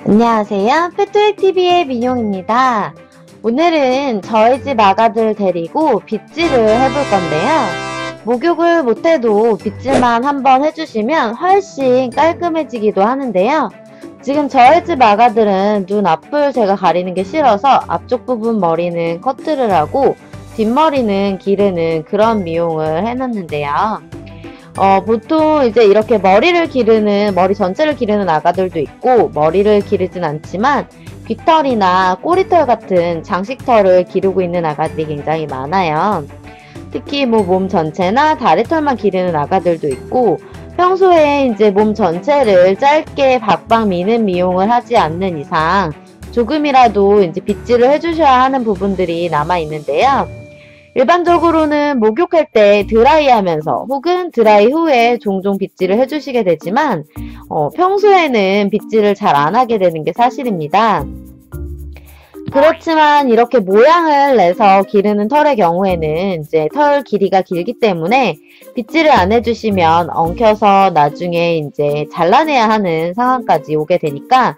안녕하세요. 페토엑TV의 민용입니다. 오늘은 저희 집 아가들 데리고 빗질을 해볼 건데요. 목욕을 못해도 빗질만 한번 해주시면 훨씬 깔끔해지기도 하는데요. 지금 저희 집 아가들은 눈 앞을 제가 가리는 게 싫어서 앞쪽 부분 머리는 커트를 하고 뒷머리는 기르는 그런 미용을 해놨는데요. 보통 이제 이렇게 머리 전체를 기르는 아가들도 있고, 머리를 기르진 않지만, 귀털이나 꼬리털 같은 장식털을 기르고 있는 아가들이 굉장히 많아요. 특히 몸 전체나 다리털만 기르는 아가들도 있고, 평소에 이제 몸 전체를 짧게 박박 미는 미용을 하지 않는 이상, 조금이라도 이제 빗질을 해주셔야 하는 부분들이 남아 있는데요. 일반적으로는 목욕할 때 드라이 하면서 혹은 드라이 후에 종종 빗질을 해주시게 되지만 평소에는 빗질을 잘 안 하게 되는 게 사실입니다. 그렇지만 이렇게 모양을 내서 기르는 털의 경우에는 이제 털 길이가 길기 때문에 빗질을 안 해주시면 엉켜서 나중에 이제 잘라내야 하는 상황까지 오게 되니까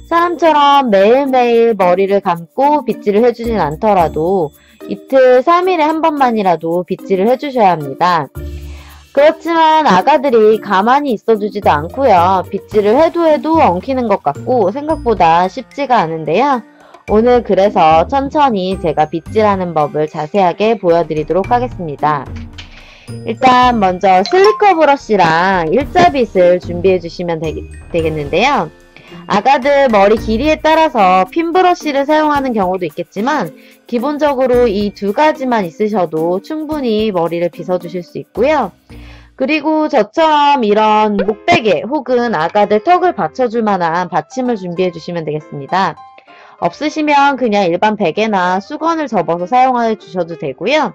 사람처럼 매일매일 머리를 감고 빗질을 해주진 않더라도 이틀 3일에 한 번만이라도 빗질을 해주셔야 합니다. 그렇지만 아가들이 가만히 있어주지도 않고요. 빗질을 해도 엉키는 것 같고 생각보다 쉽지가 않은데요. 오늘 그래서 천천히 제가 빗질하는 법을 자세하게 보여드리도록 하겠습니다. 일단 먼저 슬리커 브러쉬랑 일자빗을 준비해 주시면 되겠는데요. 아가들 머리 길이에 따라서 핀 브러쉬를 사용하는 경우도 있겠지만 기본적으로 이 두 가지만 있으셔도 충분히 머리를 빗어주실 수 있고요. 그리고 저처럼 이런 목베개 혹은 아가들 턱을 받쳐줄 만한 받침을 준비해 주시면 되겠습니다. 없으시면 그냥 일반 베개나 수건을 접어서 사용해 주셔도 되고요.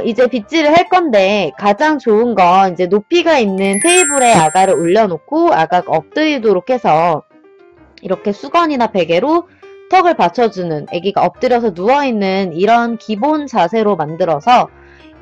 이제 빗질을 할 건데 가장 좋은 건 이제 높이가 있는 테이블에 아가를 올려놓고 아가가 엎드리도록 해서 이렇게 수건이나 베개로 턱을 받쳐주는, 아기가 엎드려서 누워있는 이런 기본 자세로 만들어서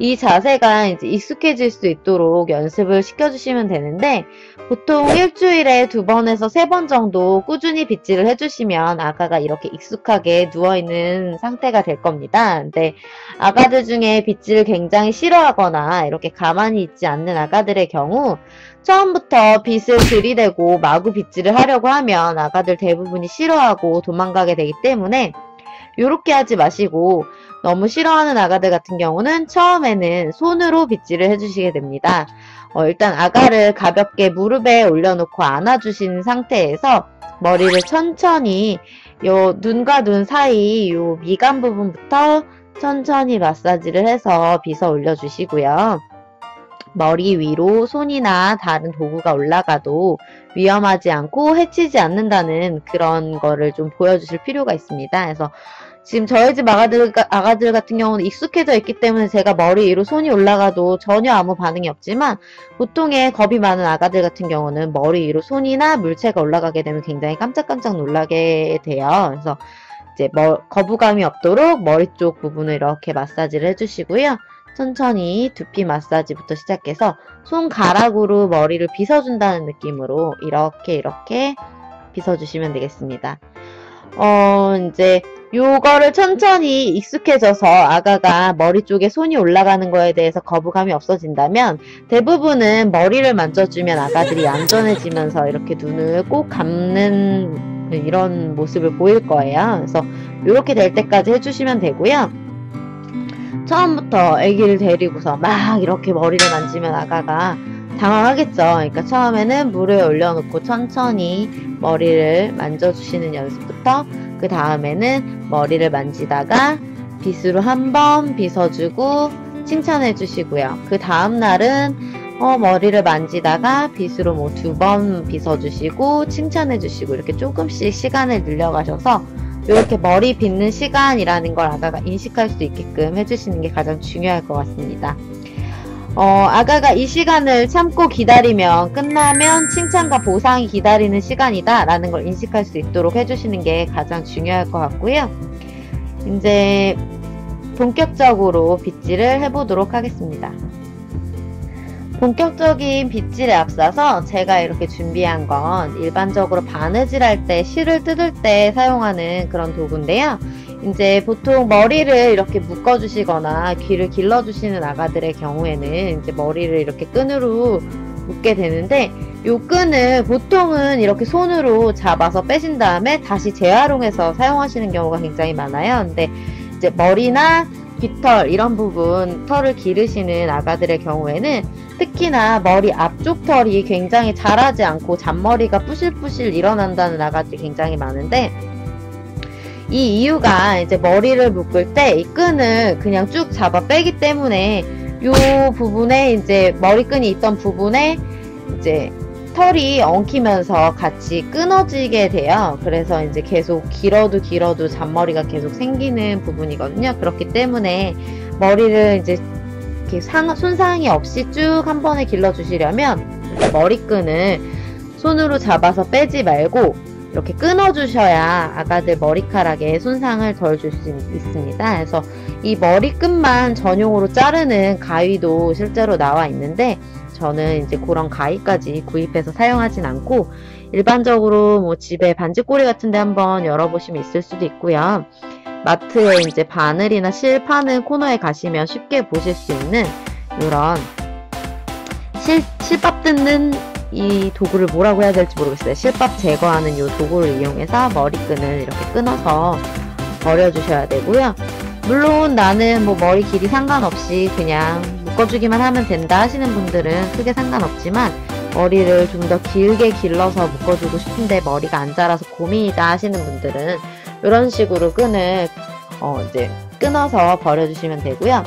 이 자세가 이제 익숙해질 수 있도록 연습을 시켜주시면 되는데 보통 일주일에 2번에서 3번 정도 꾸준히 빗질을 해주시면 아가가 이렇게 익숙하게 누워있는 상태가 될 겁니다. 근데 아가들 중에 빗질을 굉장히 싫어하거나 이렇게 가만히 있지 않는 아가들의 경우 처음부터 빗을 들이대고 마구 빗질을 하려고 하면 아가들 대부분이 싫어하고 도망가게 되기 때문에 이렇게 하지 마시고 너무 싫어하는 아가들 같은 경우는 처음에는 손으로 빗질을 해주시게 됩니다. 일단 아가를 가볍게 무릎에 올려놓고 안아주신 상태에서 머리를 천천히 눈과 눈 사이 미간 부분부터 천천히 마사지를 해서 빗어 올려주시고요. 머리 위로 손이나 다른 도구가 올라가도 위험하지 않고 해치지 않는다는 그런 거를 좀 보여주실 필요가 있습니다. 그래서 지금 저희 집 아가들 같은 경우는 익숙해져 있기 때문에 제가 머리 위로 손이 올라가도 전혀 아무 반응이 없지만 보통의 겁이 많은 아가들 같은 경우는 머리 위로 손이나 물체가 올라가게 되면 굉장히 깜짝깜짝 놀라게 돼요. 그래서 이제 거부감이 없도록 머리 쪽 부분을 이렇게 마사지를 해주시고요. 천천히 두피 마사지부터 시작해서 손가락으로 머리를 빗어준다는 느낌으로 이렇게 빗어주시면 되겠습니다. 이제 요거를 천천히 익숙해져서 아가가 머리 쪽에 손이 올라가는 거에 대해서 거부감이 없어진다면 대부분은 머리를 만져주면 아가들이 얌전해지면서 이렇게 눈을 꼭 감는 이런 모습을 보일 거예요. 그래서 이렇게 될 때까지 해주시면 되고요. 처음부터 아기를 데리고서 막 이렇게 머리를 만지면 아가가 당황하겠죠. 그러니까 처음에는 물을 올려놓고 천천히 머리를 만져주시는 연습부터 그 다음에는 머리를 만지다가 빗으로 한번 빗어주고 칭찬해 주시고요. 그 다음날은 머리를 만지다가 빗으로 2번 빗어주시고 칭찬해 주시고 이렇게 조금씩 시간을 늘려가셔서 이렇게 머리 빗는 시간이라는 걸 아가가 인식할 수 있게끔 해주시는 게 가장 중요할 것 같습니다. 아가가 이 시간을 참고 기다리면 끝나면 칭찬과 보상이 기다리는 시간이다 라는 걸 인식할 수 있도록 해주시는 게 가장 중요할 것 같고요. 이제 본격적으로 빗질을 해보도록 하겠습니다. 본격적인 빗질에 앞서서 제가 이렇게 준비한 건 일반적으로 바느질 할 때, 실을 뜯을 때 사용하는 그런 도구인데요. 이제 보통 머리를 이렇게 묶어주시거나 귀를 길러주시는 아가들의 경우에는 이제 머리를 이렇게 끈으로 묶게 되는데, 요 끈을 보통은 이렇게 손으로 잡아서 빼신 다음에 다시 재활용해서 사용하시는 경우가 굉장히 많아요. 근데 이제 머리나 깃털 이런 부분 털을 기르시는 아가들의 경우에는 특히나 머리 앞쪽 털이 굉장히 자라지 않고 잔머리가 뿌실뿌실 일어난다는 아가들이 굉장히 많은데, 이 이유가 이제 머리를 묶을 때 이 끈을 그냥 쭉 잡아 빼기 때문에 요 부분에 이제 머리끈이 있던 부분에 이제 털이 엉키면서 같이 끊어지게 돼요. 그래서 이제 계속 길어도 잔머리가 계속 생기는 부분이거든요. 그렇기 때문에 머리를 이제 이렇게 손상이 없이 쭉 한 번에 길러주시려면 머리끈을 손으로 잡아서 빼지 말고 이렇게 끊어주셔야 아가들 머리카락에 손상을 덜 줄 수 있습니다. 그래서 이 머리끈만 전용으로 자르는 가위도 실제로 나와 있는데, 저는 이제 그런 가위까지 구입해서 사용하진 않고 일반적으로 뭐 집에 반지꼬리 같은데 한번 열어보시면 있을 수도 있고요. 마트에 이제 바늘이나 실 파는 코너에 가시면 쉽게 보실 수 있는 이런 실밥 뜯는 이 도구를 뭐라고 해야 될지 모르겠어요. 실밥 제거하는 이 도구를 이용해서 머리끈을 이렇게 끊어서 버려주셔야 되고요. 물론 나는 뭐 머리 길이 상관없이 그냥 묶어주기만 하면 된다 하시는 분들은 크게 상관없지만, 머리를 좀 더 길게 길러서 묶어주고 싶은데 머리가 안 자라서 고민이다 하시는 분들은 이런 식으로 끈을 이제 끊어서 버려주시면 되고요.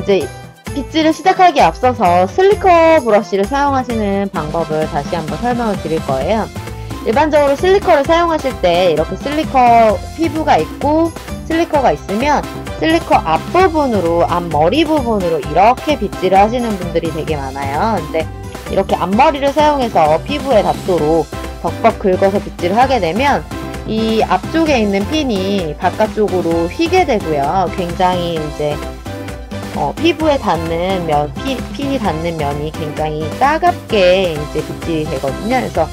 이제 빗질을 시작하기에 앞서서 실리커 브러쉬를 사용하시는 방법을 다시 한번 설명을 드릴 거예요. 일반적으로 실리커를 사용하실 때 이렇게 실리커 피부가 있고 실리커가 있으면 실리커 앞부분으로, 앞머리 부분으로 이렇게 빗질을 하시는 분들이 되게 많아요. 근데 이렇게 앞머리를 사용해서 피부에 닿도록 벅벅 긁어서 빗질을 하게 되면 이 앞쪽에 있는 핀이 바깥쪽으로 휘게 되고요. 굉장히 이제 피부에 닿는 핀이 닿는 면이 굉장히 따갑게 이제 빗질이 되거든요. 그래서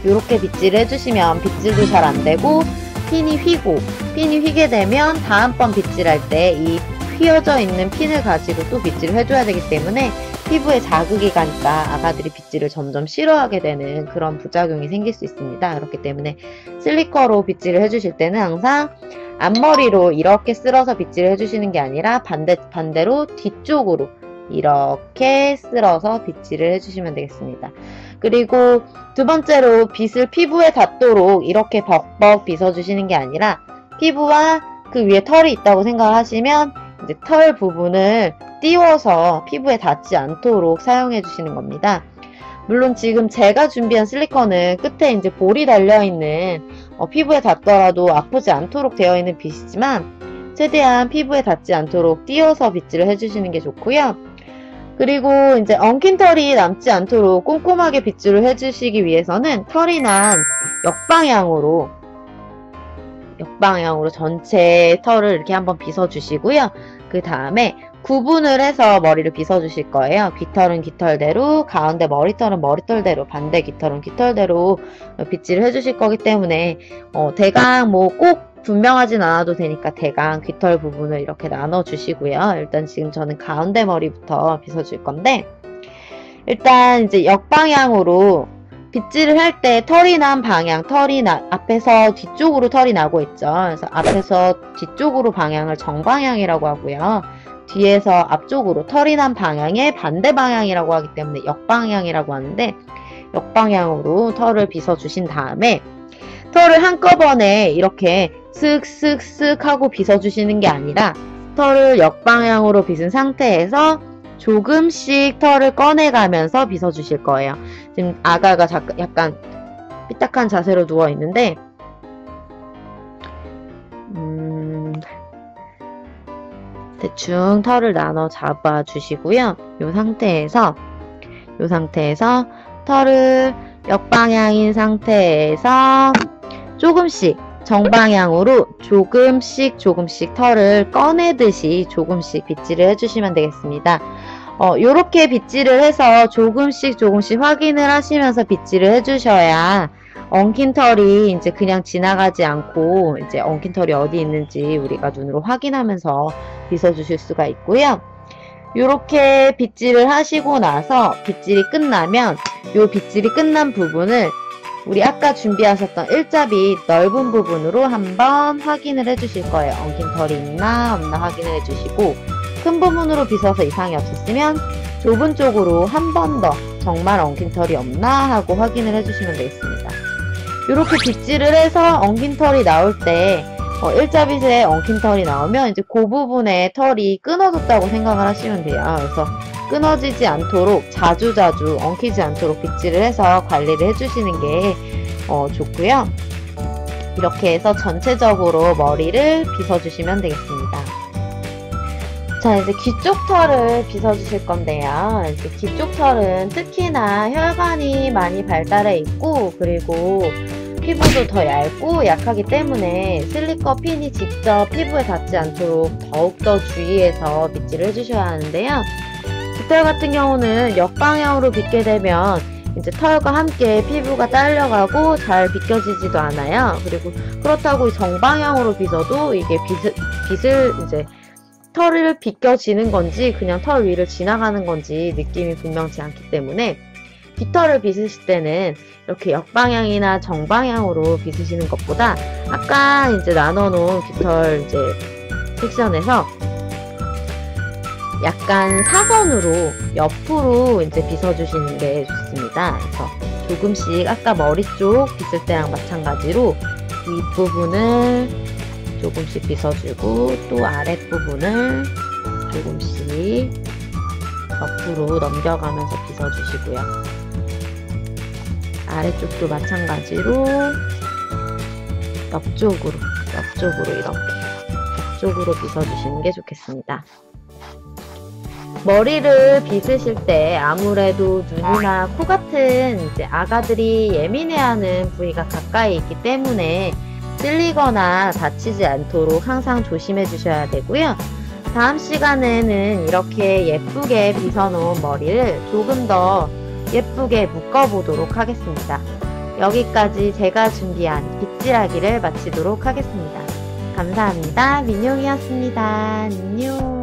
이렇게 빗질을 해주시면 빗질도 잘 안 되고 핀이 휘게 되면 다음번 빗질할 때 이 휘어져 있는 핀을 가지고 또 빗질을 해줘야 되기 때문에 피부에 자극이 가니까 아가들이 빗질을 점점 싫어하게 되는 그런 부작용이 생길 수 있습니다. 그렇기 때문에 실리커로 빗질을 해주실 때는 항상 앞머리로 이렇게 쓸어서 빗질을 해주시는 게 아니라 반대로 뒤쪽으로 이렇게 쓸어서 빗질을 해주시면 되겠습니다. 그리고 두 번째로 빗을 피부에 닿도록 이렇게 벅벅 빗어주시는 게 아니라 피부와 그 위에 털이 있다고 생각하시면 이제 털 부분을 띄워서 피부에 닿지 않도록 사용해 주시는 겁니다. 물론 지금 제가 준비한 실리커는 끝에 이제 볼이 달려있는 피부에 닿더라도 아프지 않도록 되어 있는 빗이지만 최대한 피부에 닿지 않도록 띄워서 빗질을 해주시는 게 좋고요. 그리고 이제 엉킨 털이 남지 않도록 꼼꼼하게 빗질을 해주시기 위해서는 털이 난 역방향으로 전체 털을 이렇게 한번 빗어주시고요. 그 다음에 구분을 해서 머리를 빗어주실 거예요. 귀털은 귀털대로, 가운데 머리털은 머리털대로, 반대 귀털은 귀털대로 빗질을 해주실 거기 때문에 대강 뭐 꼭 분명하진 않아도 되니까 대강 귀털 부분을 이렇게 나눠주시고요. 일단 지금 저는 가운데 머리부터 빗어줄 건데, 일단 이제 역방향으로 빗질을 할 때 털이 난 방향, 앞에서 뒤쪽으로 털이 나고 있죠. 그래서 앞에서 뒤쪽으로 방향을 정방향이라고 하고요. 뒤에서 앞쪽으로 털이 난 방향의 반대 방향이라고 하기 때문에 역방향이라고 하는데, 역방향으로 털을 빗어주신 다음에 털을 한꺼번에 이렇게 쓱쓱쓱 하고 빗어주시는 게 아니라 털을 역방향으로 빗은 상태에서 조금씩 털을 꺼내가면서 빗어주실 거예요. 지금 아가가 약간 삐딱한 자세로 누워있는데 대충 털을 나눠 잡아주시고요. 이 상태에서 털을 역방향인 상태에서 조금씩 정방향으로 조금씩 털을 꺼내듯이 조금씩 빗질을 해주시면 되겠습니다. 요렇게 빗질을 해서 조금씩 확인을 하시면서 빗질을 해주셔야 엉킨 털이 이제 그냥 지나가지 않고 이제 엉킨 털이 어디 있는지 우리가 눈으로 확인하면서 빗어주실 수가 있고요. 요렇게 빗질을 하시고 나서 빗질이 끝나면 요 빗질이 끝난 부분을 우리 아까 준비하셨던 일자빗 넓은 부분으로 한번 확인을 해주실 거예요. 엉킨 털이 있나 없나 확인을 해주시고 큰 부분으로 빗어서 이상이 없었으면 좁은 쪽으로 한 번 더 정말 엉킨 털이 없나 하고 확인을 해주시면 되겠습니다. 이렇게 빗질을 해서 엉킨 털이 나올 때 일자빗에 엉킨 털이 나오면 이제 그 부분에 털이 끊어졌다고 생각을 하시면 돼요. 그래서 끊어지지 않도록 자주 엉키지 않도록 빗질을 해서 관리를 해주시는 게 좋고요. 이렇게 해서 전체적으로 머리를 빗어주시면 되겠습니다. 자, 이제 귀 쪽 털을 빗어주실 건데요. 이제 귀 쪽 털은 특히나 혈관이 많이 발달해 있고, 그리고 피부도 더 얇고 약하기 때문에 슬리커 핀이 직접 피부에 닿지 않도록 더욱더 주의해서 빗질을 해주셔야 하는데요. 깃털 같은 경우는 역방향으로 빗게 되면 이제 털과 함께 피부가 딸려가고 잘 빗겨지지도 않아요. 그리고 그렇다고 정방향으로 빗어도 이게 빗을 이제 털을 빗겨지는 건지 그냥 털 위를 지나가는 건지 느낌이 분명치 않기 때문에 깃털을 빗으실 때는 이렇게 역방향이나 정방향으로 빗으시는 것보다 아까 이제 나눠놓은 깃털 이제 섹션에서 약간 사선으로 옆으로 이제 빗어주시는 게 좋습니다. 그래서 조금씩 아까 머리 쪽 빗을 때랑 마찬가지로 윗부분을 조금씩 빗어주고 또 아랫부분을 조금씩 옆으로 넘겨가면서 빗어주시고요. 아래쪽도 마찬가지로 옆쪽으로 이렇게 옆쪽으로 빗어주시는 게 좋겠습니다. 머리를 빗으실 때 아무래도 눈이나 코 같은 이제 아가들이 예민해하는 부위가 가까이 있기 때문에 찔리거나 다치지 않도록 항상 조심해 주셔야 되고요. 다음 시간에는 이렇게 예쁘게 빗어놓은 머리를 조금 더 예쁘게 묶어보도록 하겠습니다. 여기까지 제가 준비한 빗질하기를 마치도록 하겠습니다. 감사합니다. 민용이었습니다. 안녕.